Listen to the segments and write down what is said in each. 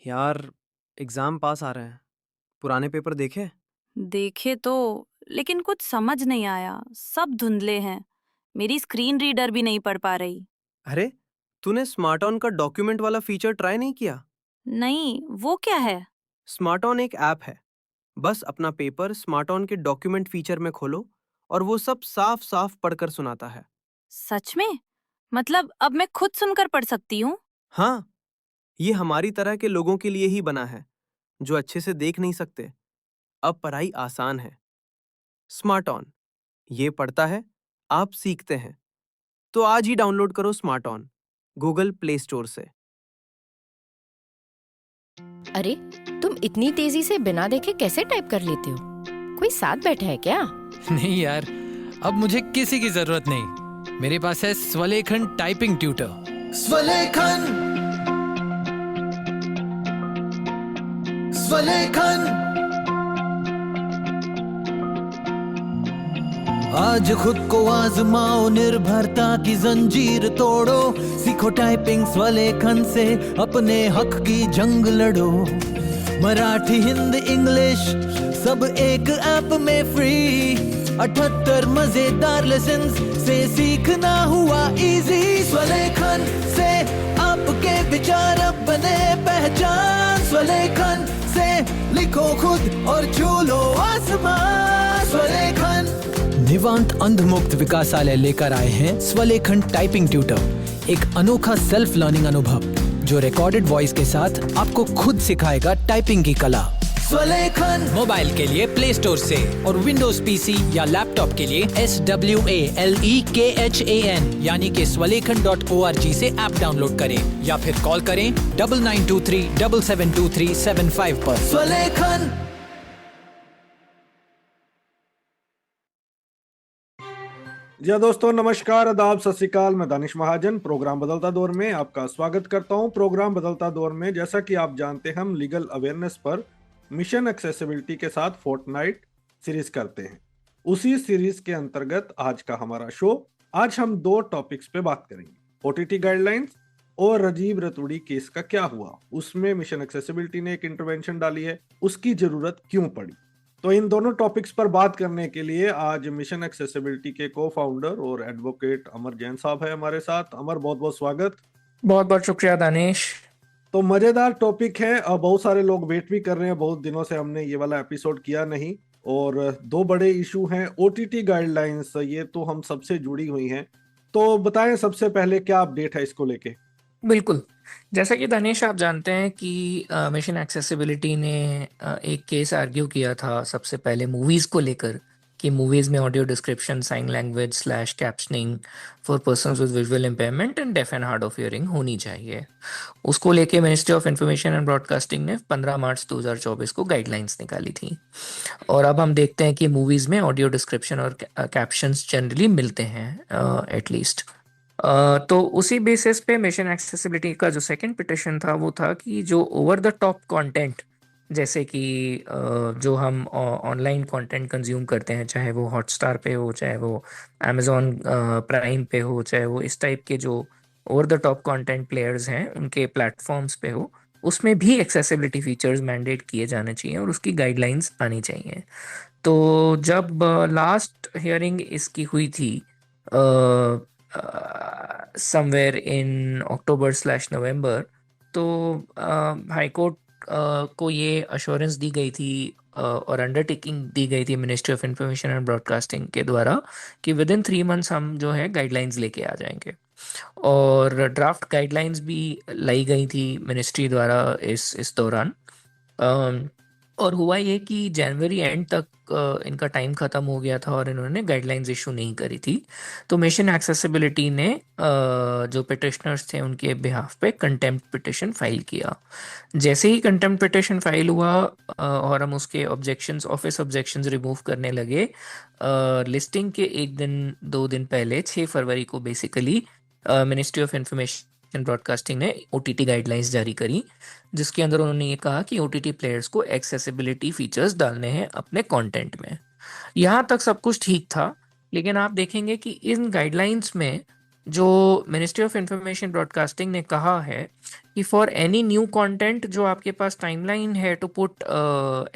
यार, एग्जाम पास आ रहे हैं। पुराने पेपर देखे? देखे तो, लेकिन कुछ समझ नहीं आया। सब धुंधले हैं। मेरी स्क्रीन रीडर भी नहीं पढ़ पा रही। अरे, तूने स्मार्ट ऑन का डॉक्यूमेंट वाला फीचर ट्राई नहीं किया? नहीं, वो क्या है? स्मार्ट ऑन एक ऐप है। बस अपना पेपर स्मार्ट ऑन के डॉक्यूमेंट फीचर में खोलो और वो सब साफ साफ पढ़कर सुनाता है। सच में? मतलब अब मैं खुद सुनकर पढ़ सकती हूँ? हाँ, ये हमारी तरह के लोगों के लिए ही बना है, जो अच्छे से देख नहीं सकते। अब पढ़ाई आसान है। स्मार्ट ऑन, ये पढ़ता है, आप सीखते हैं। तो आज ही डाउनलोड करो smart on Google play Store से। अरे, तुम इतनी तेजी से बिना देखे कैसे टाइप कर लेते हो? कोई साथ बैठा है क्या? नहीं यार, अब मुझे किसी की जरूरत नहीं। मेरे पास है स्वलेखन टाइपिंग ट्यूटर। स्वलेखन स्वलेखन आज खुद को आजमाओ, निर्भरता की जंजीर तोड़ो। सीखो टाइपिंग स्वलेखन से, अपने हक की जंग लड़ो। मराठी, हिंदी, इंग्लिश सब एक ऐप में फ्री। 78 मजेदार लेसन से सीखना हुआ इजी। स्वलेखन से आपके विचार अब बने पहचान। स्वलेखन से लिखो खुद और छू लो आसमान। स्वलेखन निवांत अंधमुक्त विकासालय लेकर आए हैं स्वलेखन टाइपिंग ट्यूटर, एक अनोखा सेल्फ लर्निंग अनुभव जो रिकॉर्डेड वॉइस के साथ आपको खुद सिखाएगा टाइपिंग की कला। स्वलेखन मोबाइल के लिए प्ले स्टोर से और विंडोज पीसी या लैपटॉप के लिए SWALEKHAN यानी कि swalekan.org से ऐप डाउनलोड करें या फिर कॉल करें 9923772375 पर। स्वलेखन। जी हाँ दोस्तों, नमस्कार, आदाब, सत श्री अकाल। मैं दानिश महाजन प्रोग्राम बदलता दौर में आपका स्वागत करता हूं। प्रोग्राम बदलता दौर में, जैसा कि आप जानते हैं, हम लीगल अवेयरनेस पर मिशन एक्सेसिबिलिटी के साथ फोर्टनाइट सीरीज करते हैं। उसी सीरीज के अंतर्गत आज का हमारा शो। आज हम दो टॉपिक्स पे बात करेंगे, OTT गाइडलाइंस और राजीव रतूड़ी केस का क्या हुआ, उसमें मिशन एक्सेसिबिलिटी ने एक इंटरवेंशन डाली है, उसकी जरूरत क्यों पड़ी। तो इन दोनों टॉपिक्स पर बात करने के लिए आज मिशन एक्सेसिबिलिटी के को फाउंडर और एडवोकेट अमर जैन साहब है हमारे साथ। अमर, बहुत बहुत स्वागत। बहुत बहुत शुक्रिया दानिश। तो मजेदार टॉपिक है, बहुत सारे लोग वेट भी कर रहे हैं, बहुत दिनों से हमने ये वाला एपिसोड किया नहीं। और दो बड़े इशू हैं, OTT गाइडलाइंस, ये तो हम सबसे जुड़ी हुई हैं। तो बताएं सबसे पहले क्या अपडेट है इसको लेके। बिल्कुल, जैसा कि दानिश आप जानते हैं कि मिशन एक्सेसिबिलिटी ने एक केस आर्ग्यू किया था सबसे पहले मूवीज़ को लेकर कि मूवीज़ में audio description, sign language slash captioning for persons with visual impairment and deaf and hard of hearing होनी चाहिए। उसको लेके ministry of information and broadcasting ने 15 मार्च 2024 को गाइडलाइंस निकाली थी। और अब हम देखते हैं कि मूवीज़ में ऑडियो डिस्क्रिप्शन और कैप्शंस जनरली मिलते हैं एटलीस्ट। तो उसी बेसिस पे मिशन एक्सेसिबिलिटी का जो सेकंड पिटिशन था वो था कि जो ओवर द टॉप कंटेंट, जैसे कि जो हम ऑनलाइन कंटेंट कंज्यूम करते हैं, चाहे वो हॉटस्टार पे हो, चाहे वो अमेजोन प्राइम पे हो, चाहे वो इस टाइप के जो over the top content players हैं उनके प्लेटफॉर्म्स पे हो, उसमें भी एक्सेसिबिलिटी फीचर्स मैंडेट किए जाने चाहिए और उसकी गाइडलाइंस आनी चाहिए। तो जब लास्ट हियरिंग इसकी हुई थी समवेयर इन अक्टूबर स्लैश नवंबर, तो हाई कोर्ट को ये अश्योरेंस दी गई थी और अंडरटेकिंग दी गई थी ministry of information and broadcasting के द्वारा कि विद इन 3 मंथ्स हम जो है गाइडलाइंस लेके आ जाएंगे। और ड्राफ्ट गाइडलाइंस भी लाई गई थी मिनिस्ट्री द्वारा इस दौरान। और हुआ ये कि जनवरी एंड तक इनका टाइम ख़त्म हो गया था और इन्होंने गाइडलाइंस इशू नहीं करी थी। तो मिशन एक्सेसिबिलिटी ने जो पिटिशनर्स थे उनके बिहाफ पे कंटेम्प्ट पिटिशन फाइल किया। जैसे ही कंटेम्प्ट पिटिशन फाइल हुआ और हम उसके ऑब्जेक्शंस, ऑफिस ऑब्जेक्शंस रिमूव करने लगे, लिस्टिंग के 1-2 दिन पहले 6 फरवरी को basically ministry of information broadcasting ने OTT गाइडलाइंस जारी करी, जिसके अंदर उन्होंने ये कहा कि OTT प्लेयर्स को एक्सेसिबिलिटी फीचर्स डालने हैं अपने कंटेंट में। यहाँ तक सब कुछ ठीक था, लेकिन आप देखेंगे कि इन गाइडलाइंस में जो मिनिस्ट्री ऑफ इंफॉर्मेशन ब्रॉडकास्टिंग ने कहा है कि फॉर एनी न्यू कंटेंट जो आपके पास टाइमलाइन है to put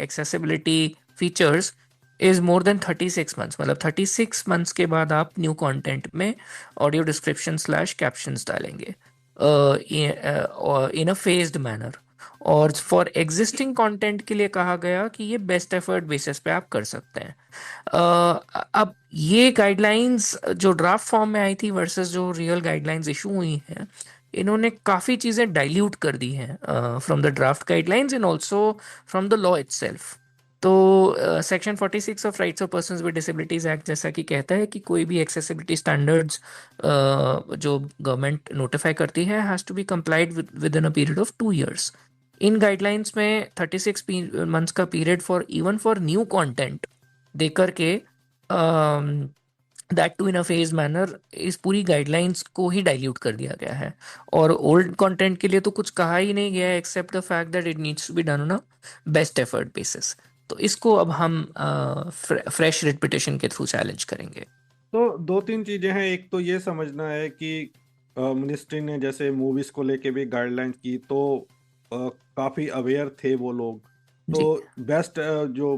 accessibility features is more than 36 months, मतलब 36 मंथ्स के बाद आप न्यू कंटेंट में ऑडियो डिस्क्रिप्शन स्लैश कैप्शंस डालेंगे इन अ फेज्ड मैनर। और फॉर एग्जिस्टिंग कंटेंट के लिए कहा गया कि ये बेस्ट एफर्ट बेसिस पे आप कर सकते हैं। अब ये गाइडलाइंस जो ड्राफ्ट फॉर्म में आई थी वर्सेस जो रियल गाइडलाइंस इशू हुई हैं, इन्होंने काफ़ी चीज़ें डाइल्यूट कर दी हैं from the draft guidelines and also from the law itself. तो section 46 of rights of persons with disabilities act जैसा कि कहता है कि कोई भी एक्सेसिबिलिटी स्टैंडर्ड्स जो गवर्नमेंट नोटिफाई करती है has to be complied with in a period of 2 years। इन गाइडलाइंस में 36 मंथ्स का period for even for new content दे करके that to in a phase manner इस पूरी गाइडलाइंस को ही डाइल्यूट कर दिया गया है। और ओल्ड कंटेंट के लिए तो कुछ कहा ही नहीं गया है except the fact that it needs to be done on a best effort basis. तो इसको अब हम फ्रेश रिट पिटिशन के थ्रू चैलेंज करेंगे। तो दो तीन चीजें हैं। एक तो ये समझना है कि मिनिस्ट्री ने जैसे मूवीज को लेके भी गाइडलाइन की, तो काफी अवेयर थे वो लोग। तो जी बेस्ट जो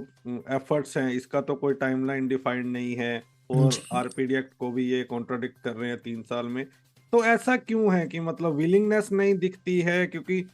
एफर्ट्स हैं, इसका तो कोई टाइमलाइन डिफाइंड नहीं है, और जी आरपीडी एक्ट को भी ये कॉन्ट्राडिक्ट कर रहे हैं 3 साल में। तो ऐसा क्यों है कि मतलब विलिंगनेस नहीं दिखती है? क्योंकि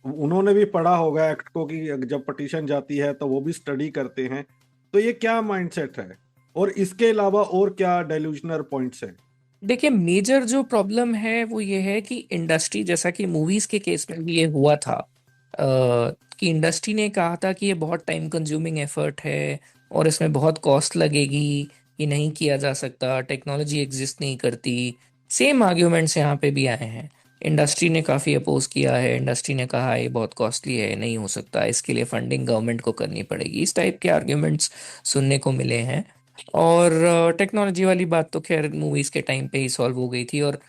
उन्होंने भी पढ़ा होगा एक्ट को कि जब पटिशन जाती है तो वो भी स्टडी करते हैं। तो ये क्या माइंडसेट है, और इसके अलावा और क्या डेल्यूजनल पॉइंट्स हैं? देखिए, मेजर जो प्रॉब्लम है वो ये है कि इंडस्ट्री, जैसा कि मूवीज के केस में भी ये हुआ था कि इंडस्ट्री ने कहा था कि ये बहुत टाइम कंज्यूमिंग एफर्ट है और इसमें बहुत कॉस्ट लगेगी, ये नहीं किया जा सकता, टेक्नोलॉजी एग्जिस्ट नहीं करती। सेम आर्ग्यूमेंट्स यहाँ पे भी आए हैं। इंडस्ट्री ने काफ़ी अपोज किया है, इंडस्ट्री ने कहा ये बहुत कॉस्टली है, नहीं हो सकता, इसके लिए फंडिंग गवर्नमेंट को करनी पड़ेगी। इस टाइप के आर्ग्यूमेंट्स सुनने को मिले हैं। और टेक्नोलॉजी वाली बात तो खैर मूवीज के टाइम पे ही सॉल्व हो गई थी। और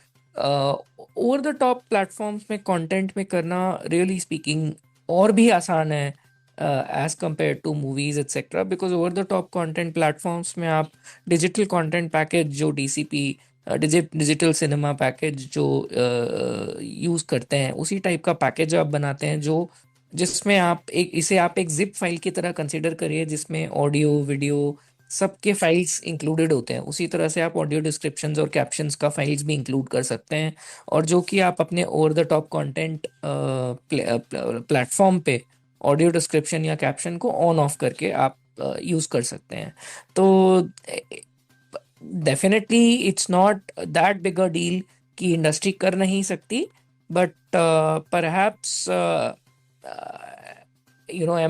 ओवर द टॉप प्लेटफॉर्म्स में कंटेंट में करना रियली स्पीकिंग और भी आसान है as compare to movies etcetera, because over the top content platforms में आप डिजिटल कंटेंट पैकेज जो डीसीपी डिजिटल सिनेमा पैकेज जो यूज़ करते हैं, उसी टाइप का पैकेज आप बनाते हैं जो जिसमें आप एक जिप फाइल की तरह कंसिडर करिए, जिसमें ऑडियो वीडियो सबके फाइल्स इंक्लूडेड होते हैं। उसी तरह से आप ऑडियो डिस्क्रिप्शंस और कैप्शंस का फाइल्स भी इंक्लूड कर सकते हैं, और जो कि आप अपने over the top content platform पे ऑडियो डिस्क्रिप्शन या कैप्शन को ऑन ऑफ करके आप यूज़ कर सकते हैं। तो definitely it's not that big a deal कि इंडस्ट्री कर नहीं सकती, but perhaps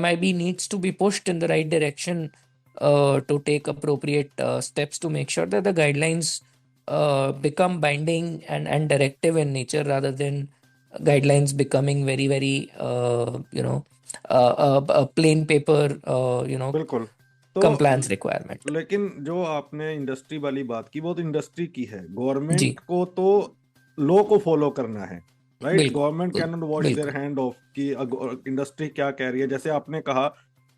MIB needs to be pushed in the right direction to take appropriate steps to make sure that the guidelines become binding and directive in nature, rather than guidelines becoming very, very, a plain paper, बिल्कुल। तो compliance requirement. लेकिन जो आपने industry वाली बात की, वो तो इंडस्ट्री की है। जी गवर्नमेंट को तो लॉ को फॉलो करना है, राइट? बिल्कुल government can not wash their बिल्कुल हैंड ऑफ कि इंडस्ट्री क्या कह रही है। जैसे आपने कहा,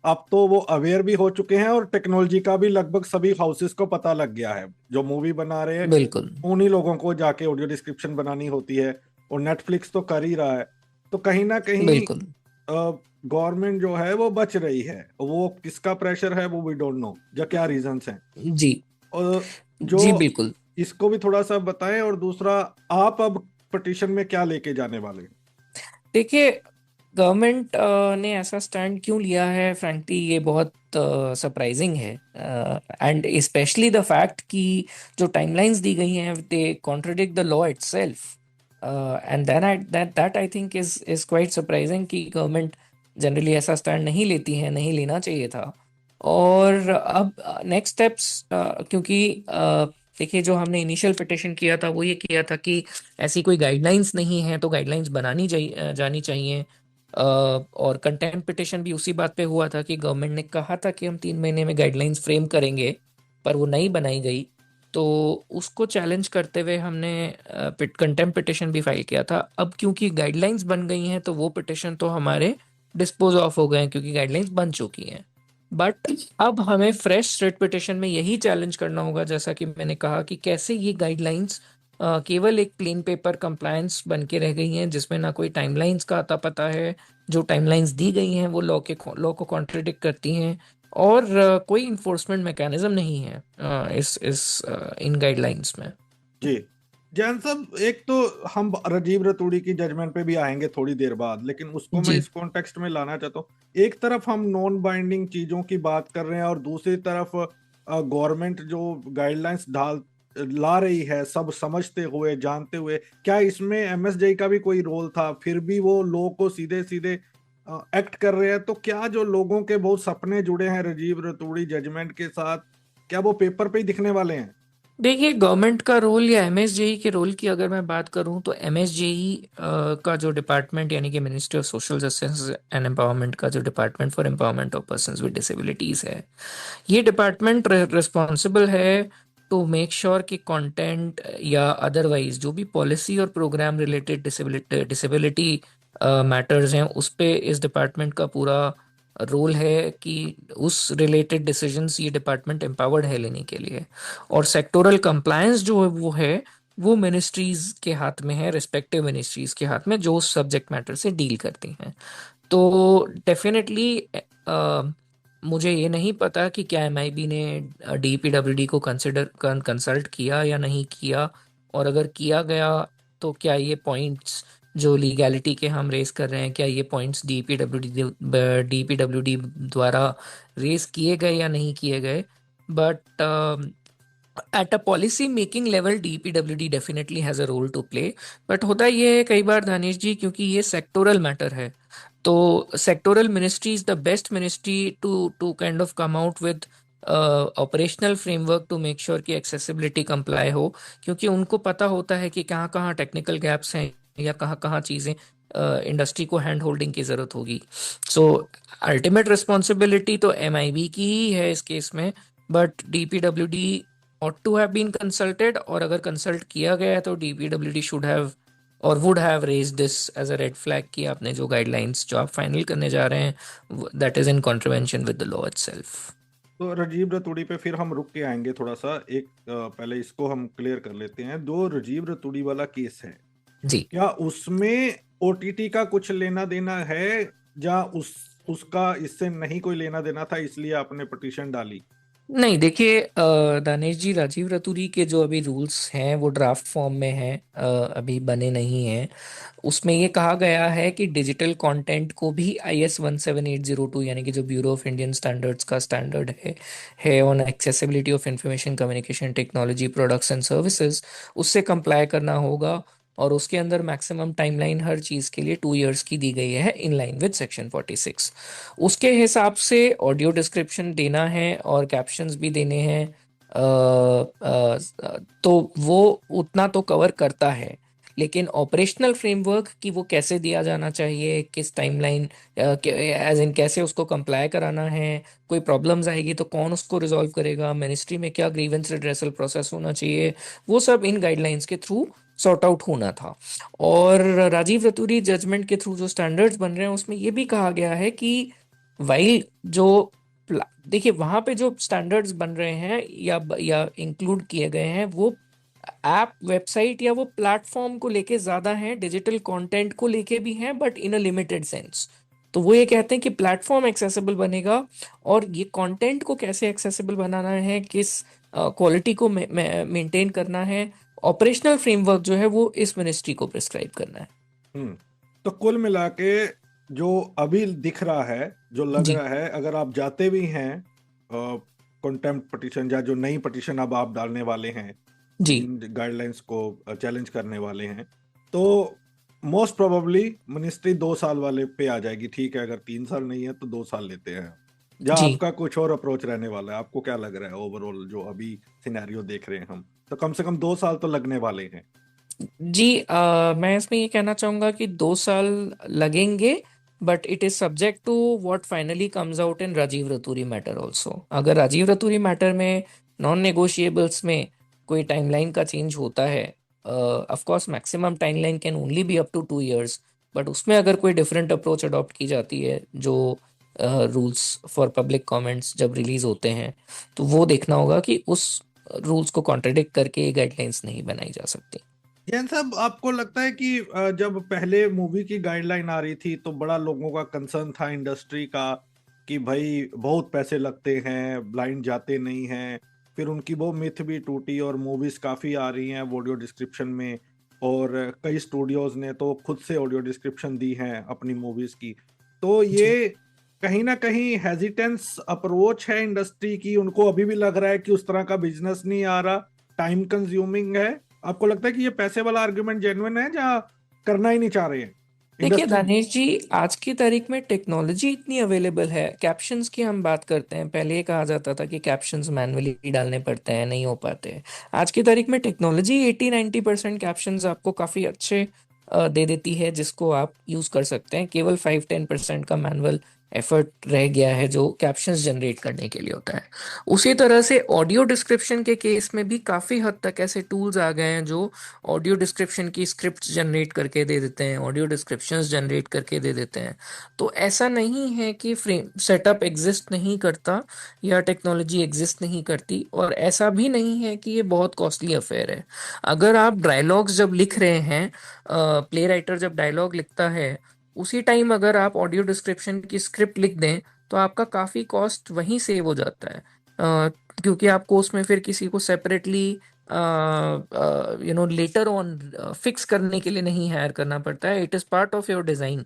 अब तो वो अवेयर भी हो चुके हैं, और टेक्नोलॉजी का भी लगभग सभी हाउसेस को पता लग गया है। जो मूवी बना रहे हैं बिल्कुल उन्हीं लोगों को जाके ऑडियो डिस्क्रिप्शन बनानी होती है, और नेटफ्लिक्स तो कर ही रहा है। तो कहीं ना कहीं बिल्कुल गवर्नमेंट जो है वो बच रही है। वो किसका प्रेशर है वो वी डोंट नो, या क्या रीजंस हैं। जी और जी जो बिल्कुल। इसको भी थोड़ा सा बताएं। और दूसरा, आप अब पिटीशन में क्या लेके जाने वाले हैं? देखिए, गवर्नमेंट ने ऐसा स्टैंड क्यों लिया है, फ्रैंकली ये बहुत सरप्राइजिंग है। एंड स्पेशली द फैक्ट कि जो टाइमलाइंस दी गई हैं they contradict the law itself, and that I think is quite surprising कि गवर्नमेंट जनरली ऐसा स्टैंड नहीं लेती है, नहीं लेना चाहिए था। और अब नेक्स्ट स्टेप्स, क्योंकि देखिए, जो हमने इनिशियल पिटिशन किया था वो ये किया था कि ऐसी कोई गाइडलाइंस नहीं है तो गाइडलाइंस बनानी जानी चाहिए। और कंटेम्प्ट पिटिशन भी उसी बात पे हुआ था कि गवर्नमेंट ने कहा था कि हम 3 महीने में गाइडलाइंस फ्रेम करेंगे, पर वो नहीं बनाई गई। तो उसको चैलेंज करते हुए हमने कंटेम्प्ट पिटिशन भी फाइल किया था। अब क्योंकि गाइडलाइंस बन गई हैं तो वो पिटिशन तो हमारे डिस्पोज ऑफ हो गए हैं, क्योंकि गाइडलाइंस बन चुकी हैं। बट अब हमें फ्रेश रिट पिटिशन में यही चैलेंज करना होगा, जैसा कि मैंने कहा, कि कैसे ये गाइडलाइंस केवल एक प्लेन पेपर कंप्लायंस बन के रह गई हैं, जिसमें ना कोई टाइमलाइंस का आता पता है, जो टाइमलाइंस दी गई हैं वो लॉ को कॉन्ट्रडिक्ट करती हैं, और कोई इन्फोर्समेंट मैकेनिज्म नहीं है इन गाइडलाइंस में। जी जैन साहब, एक तो हम राजीव रतूड़ी की जजमेंट पे भी आएंगे थोड़ी देर बाद, लेकिन उसको मैं जी इस कॉन्टेक्स्ट में लाना चाहता हूँ। एक तरफ हम नॉन बाइंडिंग चीजों की बात कर रहे हैं और दूसरी तरफ गवर्नमेंट जो गाइडलाइंस ढाल ला रही है, सब समझते हुए जानते हुए, क्या इसमें एमएसजेई का भी कोई रोल था? फिर भी वो लोग को सीधे सीधे एक्ट कर रहे हैं, तो क्या जो लोगों के बहुत सपने जुड़े हैं राजीव रतूड़ी जजमेंट के साथ, क्या वो पेपर पे ही दिखने वाले हैं? देखिए, गवर्नमेंट का रोल या एमएसजेई के रोल की अगर मैं बात करूं तो एमएसजेई का जो डिपार्टमेंट यानी कि ministry of social justice and empowerment का जो department for empowerment of persons with disabilities है, ये डिपार्टमेंट रिस्पॉन्सिबल है टू मेक श्योर कि कंटेंट या अदरवाइज जो भी पॉलिसी और प्रोग्राम रिलेटेड डिसेबिलिटी मैटर्स हैं उस पे इस डिपार्टमेंट का पूरा रोल है कि उस रिलेटेड डिसीजंस ये डिपार्टमेंट एम्पावर्ड है लेने के लिए। और सेक्टोरल कंप्लायंस जो है वो मिनिस्ट्रीज के हाथ में है, रिस्पेक्टिव मिनिस्ट्रीज के हाथ में, जो उस सब्जेक्ट मैटर से डील करती हैं। तो डेफिनेटली मुझे ये नहीं पता कि क्या एमआईबी ने डीपीडब्ल्यूडी को कंसल्ट किया या नहीं किया, और अगर किया गया तो क्या ये पॉइंट्स जो लीगैलिटी के हम रेस कर रहे हैं, क्या ये पॉइंट्स डीपीडब्ल्यूडी द्वारा रेस किए गए या नहीं किए गए। But at a policy making level DPWD definitely has a role to play. But होता ये है कई बार दानिश जी, क्योंकि ये सेक्टोरल मैटर है, तो sectoral ministry is the best ministry to kind of come out with operational framework to make sure कि accessibility comply हो, क्योंकि उनको पता होता है कि कहाँ कहाँ टेक्निकल गैप्स हैं या कहाँ कहाँ चीज़ें इंडस्ट्री को हैंड होल्डिंग की ज़रूरत होगी। सो अल्टीमेट रिस्पॉन्सिबिलिटी तो एमआईबी की ही है इस केस में, but डीपीडब्ल्यूडी ought to have been consulted, और अगर कंसल्ट किया गया है तो DPWD should have or would have raise this as a red flag कि आपने जो गाइडलाइंस जो आप फाइनल करने जा रहे हैं that is in contravention with the law itself. तो राजीव रतूड़ी पे फिर हम रुक के आएंगे थोड़ा सा। एक पहले इसको हम क्लियर कर लेते हैं। जो राजीव रतूड़ी वाला केस है, जी क्या उसमें ओटीटी का कुछ लेना देना है, या उसका इससे नहीं कोई लेना देना था इसलिए आपने पिटीशन डाली? नहीं, देखिए दानेश जी, राजीव रतूरी के जो अभी रूल्स हैं वो ड्राफ्ट फॉर्म में हैं, अभी बने नहीं हैं। उसमें ये कहा गया है कि डिजिटल कंटेंट को भी IS 17802 यानी कि जो ब्यूरो ऑफ इंडियन स्टैंडर्ड्स का स्टैंडर्ड है on accessibility of information communication technology products and services, उससे कंप्लाई करना होगा। और उसके अंदर मैक्सिमम टाइमलाइन हर चीज़ के लिए 2 years की दी गई है इन लाइन विद सेक्शन 46। उसके हिसाब से ऑडियो डिस्क्रिप्शन देना है और कैप्शंस भी देने हैं, तो वो उतना तो कवर करता है। लेकिन ऑपरेशनल फ्रेमवर्क कि वो कैसे दिया जाना चाहिए, किस टाइमलाइन, एज इन कैसे उसको कंप्लाई कराना है, कोई प्रॉब्लम्स आएगी तो कौन उसको रिजॉल्व करेगा, मिनिस्ट्री में क्या ग्रीवेंस रिड्रेसल प्रोसेस होना चाहिए, वो सब इन गाइडलाइंस के थ्रू सॉर्ट आउट होना था। और राजीव रतूरी जजमेंट के थ्रू जो स्टैंडर्ड्स बन रहे हैं उसमें ये भी कहा गया है कि वाइल जो देखिए वहां पे जो स्टैंडर्ड्स बन रहे हैं या इंक्लूड किए गए हैं वो ऐप, वेबसाइट या वो प्लेटफॉर्म को लेके ज्यादा हैं, डिजिटल कंटेंट को लेके भी हैं, but in a limited sense. तो वो ये कहते हैं कि प्लेटफॉर्म एक्सेसिबल बनेगा, और ये कंटेंट को कैसे एक्सेसिबल बनाना है, किस क्वालिटी को मेंटेन करना है, ऑपरेशनल फ्रेमवर्क जो है वो इस मिनिस्ट्री को प्रिस्क्राइब करना है। तो कुल मिला के जो अभी दिख रहा है, जो लग जी रहा है, अगर आप जाते भी हैं कंटेम्प्ट पिटीशन या जो नई पिटीशन अब आप डालने वाले हैं, जी गाइडलाइंस को चैलेंज करने वाले हैं, तो मोस्ट प्रोबेबली मिनिस्ट्री 2 साल वाले पे आ जाएगी। ठीक है, अगर 3 साल नहीं है तो 2 साल लेते हैं, या जी आपका कुछ और अप्रोच रहने वाला है? आपको क्या लग रहा है ओवरऑल जो अभी सिनेरियो देख रहे हैं हम? तो कम से कम 2 साल तो लगने वाले हैं। जी मैं इसमें ये कहना चाहूंगा कि 2 साल लगेंगे, but it is subject to what finally comes out in Rajiv Raturi matter also. अगर राजीव रतूरी मैटर में नॉन नेगोशिएबल्स में कोई टाइमलाइन का चेंज होता है, of course maximum timeline can only be up to 2 years, but उसमें अगर कोई डिफरेंट अप्रोच अडॉप्ट की जाती है, जो रूल्स फॉर पब्लिक कमेंट्स जब रिलीज होते हैं, तो वो देखना होगा कि उस रूल्स को कॉन्ट्रडिक्ट करके ये गाइडलाइंस नहीं बनाई जा सकती। जैन साहब, आपको लगता है कि जब पहले मूवी की गाइडलाइन आ रही थी तो बड़ा लोगों का कंसर्न था इंडस्ट्री का कि भाई बहुत पैसे लगते हैं, ब्लाइंड जाते नहीं हैं, फिर उनकी वो मिथ भी टूटी और मूवीज काफी आ रही हैं ऑडियो डिस्क्रिप्शन में, और कई स्टूडियोज ने तो खुद से ऑडियो डिस्क्रिप्शन दी हैं अपनी मूवीज की। तो जी। ये कहीं ना कहीं हेजिटेंस अप्रोच है इंडस्ट्री की, उनको अभी भी लग रहा है कि उस तरह का बिजनेस नहीं आ रहा, टाइम कंज्यूमिंग है। आपको लगता है कि ये पैसे वाला आर्गुमेंट जेन्युइन है या करना ही नहीं चाह रहे हैं देखिए इंडस्ट्री? दानेश जी, आज की तारीख में टेक्नोलॉजी इतनी अवेलेबल है। कैप्शंस की हम बात करते हैं, पहले ये कहा जाता था कि कैप्शंस मैन्युअली डालने पड़ते हैं, नहीं हो पाते। आज की तारीख में टेक्नोलॉजी 80-90% कैप्शंस आपको काफ़ी अच्छे दे देती है, जिसको आप यूज़ कर सकते हैं। केवल 5-10% का मैनुअल एफर्ट रह गया है जो कैप्शंस जनरेट करने के लिए होता है। उसी तरह से ऑडियो डिस्क्रिप्शन के केस में भी काफ़ी हद तक ऐसे टूल्स आ गए हैं जो ऑडियो डिस्क्रिप्शन की स्क्रिप्ट जनरेट करके दे देते हैं, ऑडियो डिस्क्रिप्शंस जनरेट करके दे देते हैं। तो ऐसा नहीं है कि फ्रेम सेटअप एग्जिस्ट नहीं करता या टेक्नोलॉजी एग्जिस्ट नहीं करती, और ऐसा भी नहीं है कि ये बहुत कॉस्टली अफेयर है। अगर आप डायलॉग्स जब लिख रहे हैं, प्ले राइटर जब डायलॉग लिखता है, उसी टाइम अगर आप ऑडियो डिस्क्रिप्शन की स्क्रिप्ट लिख दें तो आपका काफ़ी कॉस्ट वहीं सेव हो जाता है, क्योंकि आपको उसमें फिर किसी को सेपरेटली लेटर ऑन फिक्स करने के लिए नहीं हायर करना पड़ता है। It is part of your design.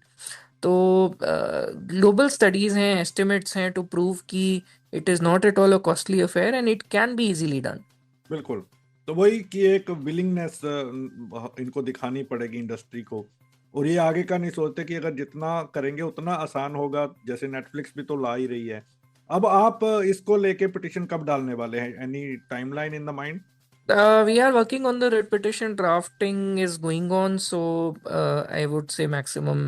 तो ग्लोबल स्टडीज़ हैं, एस्टिमेट्स हैं टू प्रूव कि it is not at all a costly affair and it can be easily done. बिल्कुल। तो वही कि एक विलिंगनेस इनको दिखानी पड़ेगी इंडस्ट्री को, और ये आगे का नहीं सोचते कि अगर जितना करेंगे उतना आसान होगा, जैसे नेटफ्लिक्स भी तो ला ही रही है। अब आप इसको लेके पिटिशन कब डालने वाले हैं? Any timeline in the mind? We are working on the repetition. Drafting is going on, so I would say maximum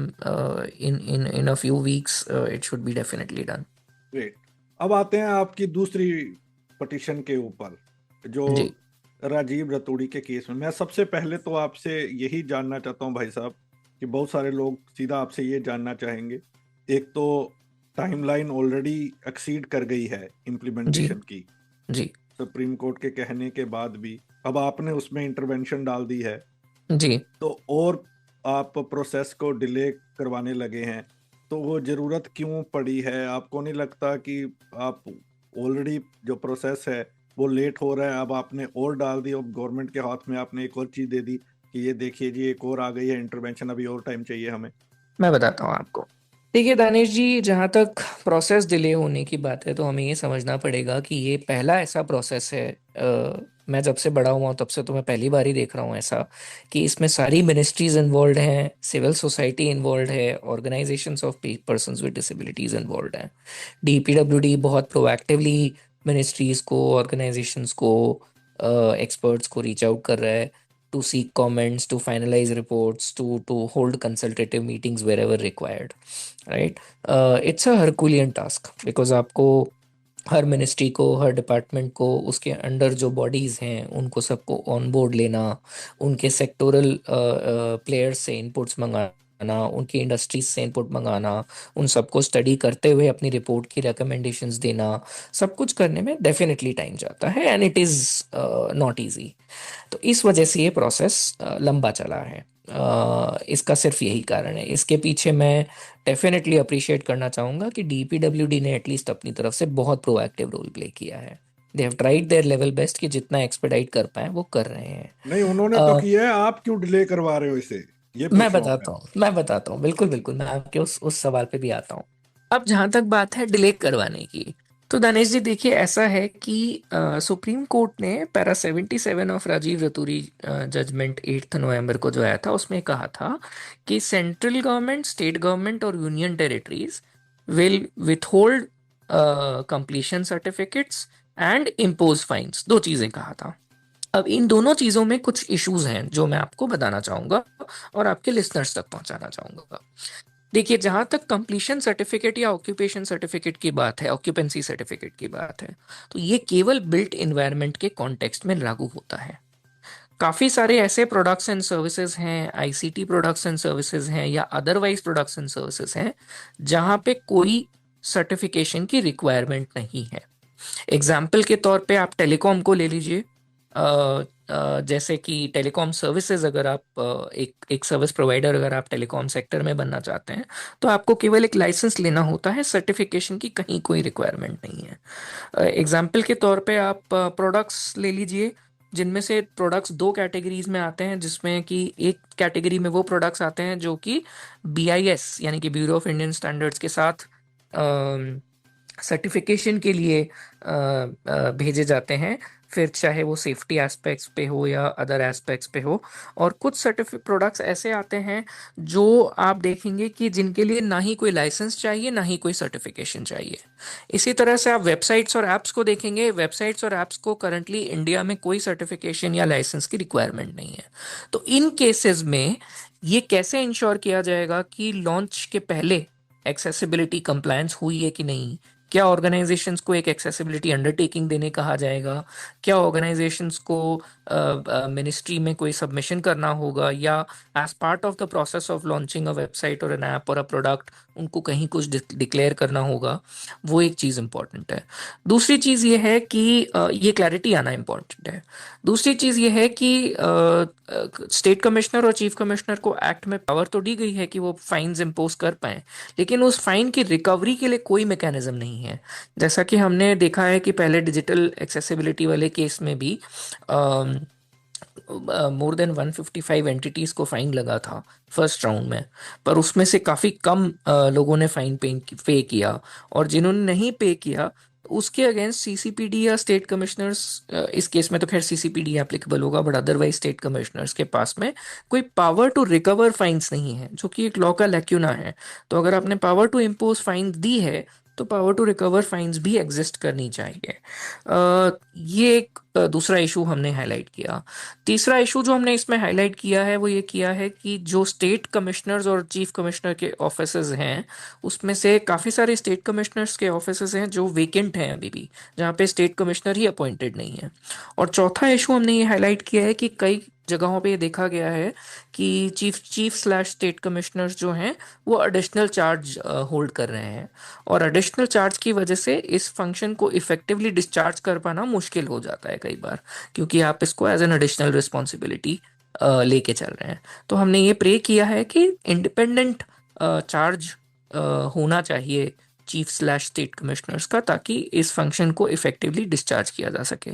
in a few weeks it should be definitely done. Great. अब आते हैं आपकी दूसरी petition के ऊपर, जो जी। राजीव रतूड़ी के case में। मैं सबसे पहले तो आपसे यही जानना चाहता हूं भाई साहब, कि बहुत सारे लोग सीधा आपसे ये जानना चाहेंगे, एक तो टाइमलाइन ऑलरेडी एक्सीड कर गई है जी। इम्प्लीमेंटेशन की, जी। सुप्रीम कोर्ट के कहने के बाद भी अब आपने उसमें इंटरवेंशन डाल दी है, जी। तो और आप प्रोसेस को डिले करवाने लगे हैं। तो वो जरूरत क्यों पड़ी है? आपको नहीं लगता कि आप ऑलरेडी जो प्रोसेस है वो लेट हो रहा है, अब आपने और डाल दी, अब गवर्नमेंट के हाथ में आपने एक और चीज दे दी कि ये देखिए जी एक और आ गई है इंटरवेंशन, अभी और टाइम चाहिए हमें? मैं बताता हूँ आपको। देखिए दानिश जी, जहाँ तक प्रोसेस डिले होने की बात है तो हमें ये समझना पड़ेगा कि ये पहला ऐसा प्रोसेस है, मैं जब से बड़ा हुआ हूँ तब से तो मैं पहली बार ही देख रहा हूँ ऐसा, कि इसमें सारी मिनिस्ट्रीज इन्वॉल्व हैं, सिविल सोसाइटी इन्वॉल्व है, organisations of persons with disabilities involve हैं। DPWD बहुत प्रोएक्टिवली मिनिस्ट्रीज को, ऑर्गेनाइजेशंस को, एक्सपर्ट्स को रीच आउट कर रहा है to seek comments, to finalize reports, to hold consultative meetings wherever required, right? It's a Herculean task because आपको हर ministry को, हर डिपार्टमेंट को, उसके अंडर जो बॉडीज़ हैं उनको सबको ऑन बोर्ड लेना, उनके सेक्टोरल प्लेयर्स से इनपुट्स मंगाना, उनकी इंडस्ट्रीज से इनपुट मंगाना, उन सबको स्टडी करते हुए अपनी रिपोर्ट की रिकमेंडेशंस देना, सब कुछ करने में डेफिनेटली टाइम जाता है and it is not easy. तो इस वजह से ये प्रोसेस लंबा चला है। इसका सिर्फ यही कारण है। इसके पीछे मैं डेफिनेटली अप्रिशिएट करना चाहूँगा कि DPWD ने एटलीस्ट अपनी तरफ से बहुत प्रोएक्टिव रोल प्ले किया है। They have tried their level best कि जितना एक्सपेडाइट कर पाए वो कर रहे हैं। नहीं, उन्होंने तो किया है, आप क्यों डिले करवा रहे हो इसे? ये मैं पूछ रहा हूं मैं बताता हूँ, बिल्कुल बिल्कुल, मैं आपके उस सवाल पे भी आता हूँ। अब जहाँ तक बात है डिले करवाने की, तो दानेश जी देखिए, ऐसा है कि सुप्रीम कोर्ट ने para 77 of Rajeev Raturi judgement 8 नवंबर को जो आया था, उसमें कहा था कि सेंट्रल गवर्नमेंट, स्टेट गवर्नमेंट और union territories will withhold completion certificates and impose fines. दो चीजें कहा था। अब इन दोनों चीजों में कुछ इश्यूज हैं जो मैं आपको बताना चाहूंगा और आपके लिसनर्स तक पहुंचाना चाहूंगा। देखिए, जहां तक कंप्लीशन सर्टिफिकेट या ऑक्यूपेशन सर्टिफिकेट की बात है, ऑक्यूपेंसी सर्टिफिकेट की बात है, तो ये केवल बिल्ट इन्वायरमेंट के कॉन्टेक्स्ट में लागू होता है। काफी सारे ऐसे प्रोडक्ट्स एंड सर्विसेज हैं, ICT प्रोडक्ट्स एंड सर्विसेज हैं या अदरवाइज प्रोडक्ट्स एंड सर्विसेज हैं, जहां पे कोई सर्टिफिकेशन की रिक्वायरमेंट नहीं है। एग्जाम्पल के तौर पे आप टेलीकॉम को ले लीजिए। जैसे कि टेलीकॉम सर्विसेज, अगर आप एक सर्विस प्रोवाइडर अगर आप टेलीकॉम सेक्टर में बनना चाहते हैं तो आपको केवल एक लाइसेंस लेना होता है, सर्टिफिकेशन की कहीं कोई रिक्वायरमेंट नहीं है। एग्जाम्पल के तौर पे आप प्रोडक्ट्स ले लीजिए, जिनमें से प्रोडक्ट्स दो कैटेगरीज में आते हैं, जिसमें कि एक कैटेगरी में वो प्रोडक्ट्स आते हैं जो कि BIS यानी कि ब्यूरो ऑफ इंडियन स्टैंडर्ड्स के साथ सर्टिफिकेशन के लिए भेजे जाते हैं, फिर चाहे वो सेफ्टी एस्पेक्ट्स पे हो या अदर एस्पेक्ट्स पे हो। और कुछ सर्टिफिक प्रोडक्ट्स ऐसे आते हैं जो आप देखेंगे कि जिनके लिए ना ही कोई लाइसेंस चाहिए ना ही कोई सर्टिफिकेशन चाहिए। इसी तरह से आप वेबसाइट्स और ऐप्स को देखेंगे, वेबसाइट्स और ऐप्स को करंटली इंडिया में कोई सर्टिफिकेशन या लाइसेंस की रिक्वायरमेंट नहीं है। तो इन केसेस में ये कैसे इंश्योर किया जाएगा कि लॉन्च के पहले एक्सेसिबिलिटी कंप्लायंस हुई है कि नहीं? क्या ऑर्गेनाइजेशंस को एक एक्सेसिबिलिटी अंडरटेकिंग देने कहा जाएगा? क्या ऑर्गेनाइजेशंस को मिनिस्ट्री में कोई सबमिशन करना होगा, या as part of the process of launching a website or an app or a product उनको कहीं कुछ डिक्लेयर करना होगा? वो एक चीज़ इंपॉर्टेंट है। दूसरी चीज़ ये है कि ये क्लैरिटी आना इंपॉर्टेंट है। दूसरी चीज़ ये है कि स्टेट कमिश्नर और चीफ कमिश्नर को एक्ट में पावर तो दी गई है कि वो फाइन्स इम्पोज कर पाए, लेकिन उस फाइन की रिकवरी के लिए कोई मैकेनिज्म नहीं है। जैसा कि हमने देखा है कि पहले डिजिटल एक्सेसिबिलिटी वाले केस में भी मोर देन 155 एंटिटीज को फाइन लगा था फर्स्ट राउंड में, पर उसमें से काफी कम लोगों ने फाइन पे किया, और जिन्होंने नहीं पे किया उसके अगेंस्ट सीसीपीडी या स्टेट कमिश्नर्स, इस केस में तो खैर सीसीपीडी एप्लीकेबल होगा, बट अदरवाइज स्टेट कमिश्नर्स के पास में कोई पावर टू रिकवर फाइन्स नहीं है, जो कि एक लॉ का लैक्यूना है। तो अगर आपने पावर टू इम्पोज फाइन दी है तो पावर टू रिकवर फाइन्स भी एग्जिस्ट करनी चाहिए। ये एक दूसरा इशू हमने हाईलाइट किया। तीसरा इशू जो हमने इसमें हाईलाइट किया है वो ये किया है कि जो स्टेट कमिश्नर्स और चीफ कमिश्नर के ऑफिसेज हैं, उसमें से काफ़ी सारे स्टेट कमिश्नर्स के ऑफिसेज हैं जो वेकेंट हैं अभी भी, जहाँ पे स्टेट कमिश्नर ही अपॉइंटेड नहीं है। और चौथा इशू हमने ये हाईलाइट किया है कि कई जगहों पे ये देखा गया है कि चीफ स्लैश स्टेट कमिश्नर्स जो हैं वो एडिशनल चार्ज होल्ड कर रहे हैं, और एडिशनल चार्ज की वजह से इस फंक्शन को इफेक्टिवली डिस्चार्ज कर पाना मुश्किल हो जाता है कई बार, क्योंकि आप इसको एज एन एडिशनल रिस्पॉन्सिबिलिटी लेके चल रहे हैं। तो हमने ये प्रे किया है कि इंडिपेंडेंट चार्ज होना चाहिए चीफ स्लैश स्टेट कमिश्नर्स का, ताकि इस फंक्शन को इफेक्टिवली डिस्चार्ज किया जा सके।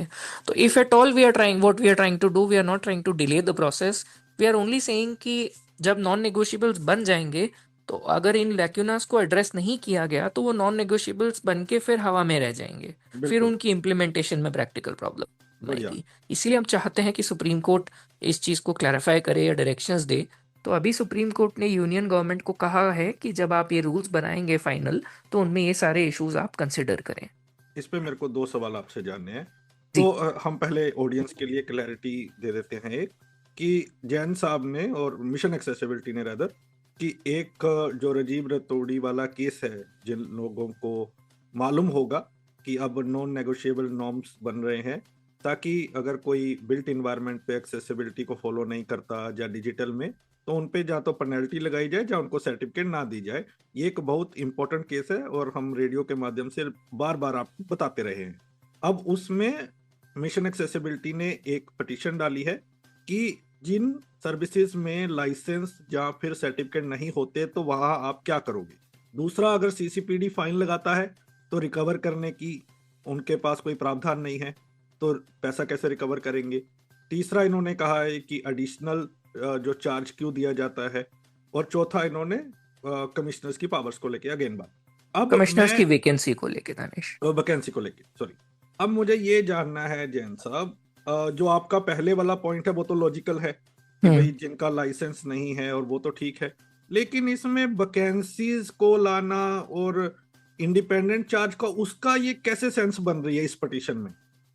तो if at all we are trying what we are trying to do, we are not trying to delay the process, we are only saying कि जब नॉन नेगोशिएबल्स बन जाएंगे तो अगर इन लैक्यूनास को एड्रेस नहीं किया गया तो वो नॉन नेगोशिएबल्स बन के फिर हवा में रह जाएंगे, फिर बिल्कुल उनकी इम्प्लीमेंटेशन में प्रैक्टिकल प्रॉब्लम बढ़िया। आएगी। इसीलिए हम चाहते हैं कि सुप्रीम कोर्ट इस चीज़ को क्लैरिफाई करे या डायरेक्शंस दे। तो अभी सुप्रीम कोर्ट ने यूनियन गवर्नमेंट को कहा है कि जब आप ये रूल्स बनाएंगे फाइनल, तो उनमें ये सारे इश्यूज आप कंसिडर करें। इस पे मेरे को दो सवाल आपसे जानने हैं। जी। तो हम पहले ऑडियंस के लिए क्लैरिटी दे देते हैं एक, कि जैन साहब ने और मिशन एक्सेसिबिलिटी ने रादर कि एक जो राजीव रतौड़ी वाला केस है, जिन लोगों को मालूम होगा कि अब नॉन नेगोशिएबल नॉर्म्स बन रहे हैं, ताकि अगर कोई बिल्ट इन्वायरमेंट पे एक्सेसिबिलिटी को फॉलो नहीं करता या डिजिटल में, तो उन पे या तो पेनल्टी लगाई जाए या उनको सर्टिफिकेट ना दी जाए। ये एक बहुत इंपॉर्टेंट केस है और हम रेडियो के माध्यम से बार बार आपको बताते रहे हैं। अब उसमें मिशन एक्सेसिबिलिटी ने एक पिटीशन डाली है कि जिन सर्विसेज में लाइसेंस या फिर सर्टिफिकेट नहीं होते तो वहां आप क्या करोगे। दूसरा, अगर सीसीपीडी फाइन लगाता है तो रिकवर करने की उनके पास कोई प्रावधान नहीं है, तो पैसा कैसे रिकवर करेंगे। तीसरा, इन्होंने कहा है कि एडिशनल जो चार्ज क्यों दिया जाता है। और चौथा, इन्होंने कमिश्नर्स की पावर्स को लेके अगेन बात। अब कमिश्नर्स की वैकेंसी को लेके दानिश, वैकेंसी को लेके सॉरी। अब मुझे ये जानना है जैन साहब, जो आपका पहले वाला पॉइंट है वो तो लॉजिकल है कि भाई जिनका लाइसेंस नहीं है, और वो तो ठीक है, लेकिन इसमें वैकेंसीज को लाना और इंडिपेंडेंट चार्ज का, उसका ये कैसे सेंस बन रही है इस पिटीशन में?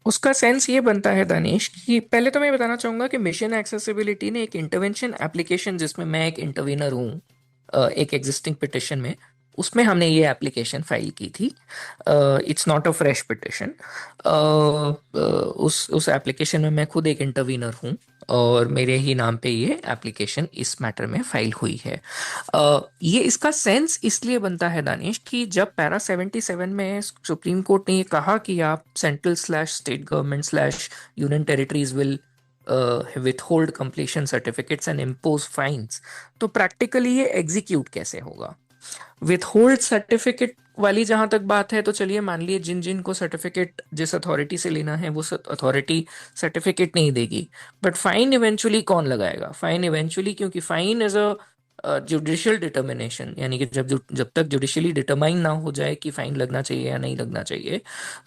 उसका सेंस ये बनता है दानिश कि पहले तो मैं बताना चाहूंगा कि मिशन एक्सेसिबिलिटी ने एक इंटरवेंशन एप्लीकेशन, जिसमें मैं एक इंटरवीनर हूँ एक एग्जिस्टिंग पिटिशन में, उसमें हमने ये एप्लीकेशन फाइल की थी। It's not a fresh petition. उस एप्लीकेशन में मैं खुद एक इंटरवीनर हूँ और मेरे ही नाम पे ये एप्लीकेशन इस मैटर में फाइल हुई है। ये इसका सेंस इसलिए बनता है दानिश कि जब पैरा 77 में सुप्रीम कोर्ट ने ये कहा कि आप central slash state government slash union territories will withhold completion certificates and impose fines, तो प्रैक्टिकली ये एग्जीक्यूट कैसे होगा? विथहोल्ड सर्टिफिकेट वाली जहां तक बात है तो चलिए मान लिए जिन जिन को सर्टिफिकेट जिस अथॉरिटी से लेना है वो अथॉरिटी सर्टिफिकेट नहीं देगी, बट फाइन इवेंचुअली कौन लगाएगा? फाइन इवेंचुअली, क्योंकि fine is a judicial determination, यानी कि जब तक जुडिशियली डिटरमाइन ना हो जाए कि फाइन लगना चाहिए या नहीं लगना चाहिए,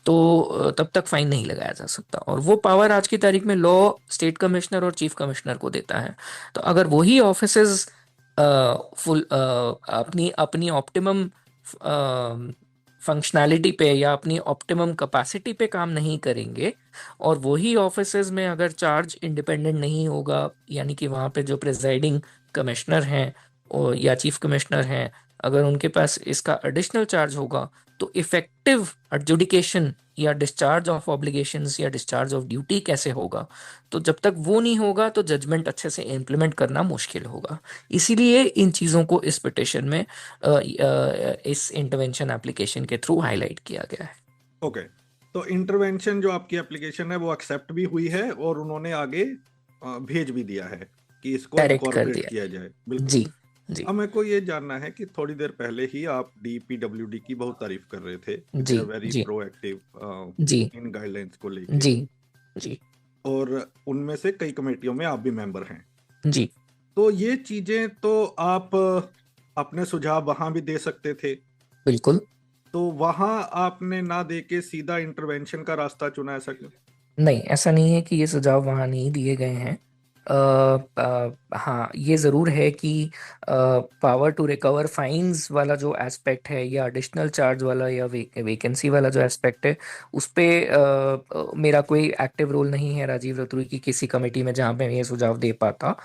तो तब तक फाइन नहीं लगाया जा सकता। और वो पावर आज की तारीख में लॉ स्टेट कमिश्नर और चीफ कमिश्नर को देता है। तो अगर वही ऑफिसेज फुल अपनी अपनी ऑप्टिमम फंक्शनैलिटी पे या अपनी ऑप्टिमम कैपेसिटी पे काम नहीं करेंगे, और वही ऑफिसेज में अगर चार्ज इंडिपेंडेंट नहीं होगा, यानी कि वहाँ पे जो प्रिजाइडिंग कमिश्नर हैं या चीफ कमिश्नर हैं, अगर उनके पास इसका एडिशनल चार्ज होगा, तो इफेक्टिव एडजुडिकेशन या डिस्चार्ज ऑफ ऑब्लिगेशंस या डिस्चार्ज ऑफ ड्यूटी कैसे होगा? तो जब तक वो नहीं होगा तो जजमेंट अच्छे से इम्प्लीमेंट करना मुश्किल होगा। इसीलिए इन चीज़ों को इस पिटिशन में इस इंटरवेंशन एप्लीकेशन के थ्रू हाईलाइट किया गया है। ओके, तो इंटरवेंशन जो आपकी एप्लीकेशन है वो एक्सेप्ट भी हुई है और उन्होंने आगे भेज भी दिया है कि इसको डायरेक्ट कर इनकॉर्पोरेट दिया। किया जाए। बिल्कुल जी जी अब मेरे को ये जानना है कि थोड़ी देर पहले ही आप DPWD की बहुत तारीफ कर रहे थे, जी वेरी जी प्रोएक्टिव जी इन गाइडलाइंस को लेके, जी जी और उनमें से कई कमेटियों में आप भी मेंबर हैं। जी तो ये चीजें तो आप अपने सुझाव वहां भी दे सकते थे, बिल्कुल। तो वहां आपने ना दे के सीधा इंटरवेंशन का रास्ता चुना, ऐसा क्यों? नहीं, ऐसा नहीं है कि ये सुझाव वहाँ नहीं दिए गए हैं। हाँ, ये ज़रूर है कि पावर टू रिकवर फाइन्स वाला जो एस्पेक्ट है या एडिशनल चार्ज वाला या वेकेंसी वाला जो एस्पेक्ट है, उस पे मेरा कोई एक्टिव रोल नहीं है राजीव रतूरी की किसी कमेटी में जहाँ पे मैं ये सुझाव दे पाता।